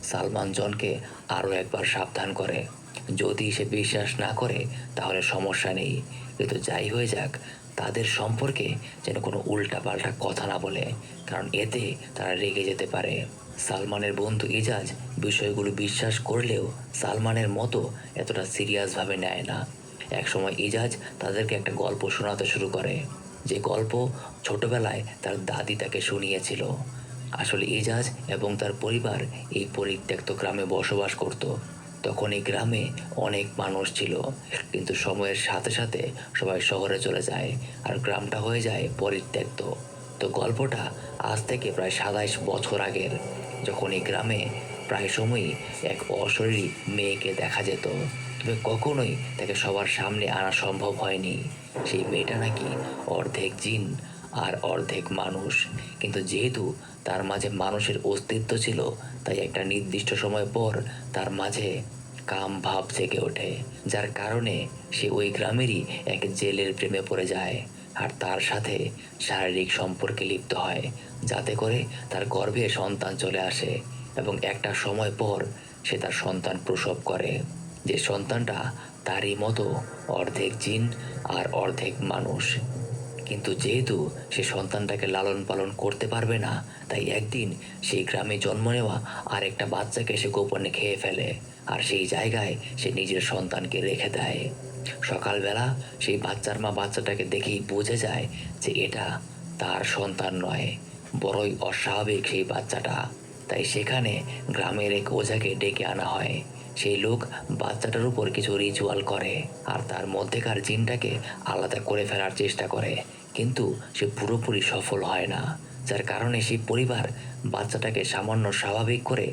সালমান জনকে আরও একবার সাবধান করে। যদি সে বিশ্বাস না করে তাহলে সমস্যা নেই, কিন্তু যাই হয়ে যাক তাদের সম্পর্কে যেন কোনো উল্টাপাল্টা কথা না বলে, কারণ এতে তারা রেগে যেতে পারে। সালমানের বন্ধু ইজাজ বিষয়গুলো বিশ্বাস করলেও সালমানের মতো এতটা সিরিয়াসভাবে নেয় না। একসময় ইজাজ তাদেরকে একটা গল্প শোনাতে শুরু করে, যে গল্প ছোটবেলায় তার দাদি তাকে শুনিয়েছিল। আসলে ইজাজ এবং তার পরিবার এই পরিত্যক্ত গ্রামে বসবাস করত। তখন এই গ্রামে অনেক মানুষ ছিল, কিন্তু সময়ের সাথে সাথে সবাই শহরে চলে যায় আর গ্রামটা হয়ে যায় পরিত্যক্ত। তো গল্পটা আজ থেকে প্রায় 27 বছর আগের, যখন এই গ্রামে প্রায় সময়ই এক অশরীরী মেয়েকে দেখা যেত, তবে কখনোই তাকে সবার সামনে আনা সম্ভব হয়নি। সেই মেয়েটা নাকি অর্ধেক জিন আর অর্ধেক মানুষ, কিন্তু যেহেতু তার মাঝে মানুষের অস্তিত্ব ছিল, তাই একটা নির্দিষ্ট সময় পর তার মাঝে কাম ভাব জেগে ওঠে, যার কারণে সে ওই গ্রামেরই এক জেলের প্রেমে পড়ে যায় আর তার সাথে শারীরিক সম্পর্কে লিপ্ত হয়, যাতে করে তার গর্ভে সন্তান চলে আসে এবং একটা সময় পর সে তার সন্তান প্রসব করে, যে সন্তানটা তারই মতো অর্ধেক জিন আর অর্ধেক মানুষ। কিন্তু যেহেতু সে সন্তানটাকে লালন পালন করতে পারবে না, তাই একদিন সেই গ্রামে জন্ম নেওয়া আরেকটা বাচ্চাকে সে গোপনে খেয়ে ফেলে আর সেই জায়গায় সে নিজের সন্তানকে রেখে দেয়। সকালবেলা সেই বাচ্চার মা বাচ্চাটাকে দেখেই বুঝে যায় যে এটা তার সন্তান নয়, বড়ই অস্বাভাবিক সেই বাচ্চাটা। তাই সেখানে গ্রামের এক ওঝাকে ডেকে আনা হয়। সেই লোক বাচ্চাটার উপর কিছু রিচুয়াল করে আর তার মধ্যেকার জিনটাকে আলাদা করে ফেলার চেষ্টা করে, কিন্তু সে পুরোপুরি সফল হয় না, যার কারণে সেই পরিবার বাচ্চাটাকে সামান্য স্বাভাবিক করে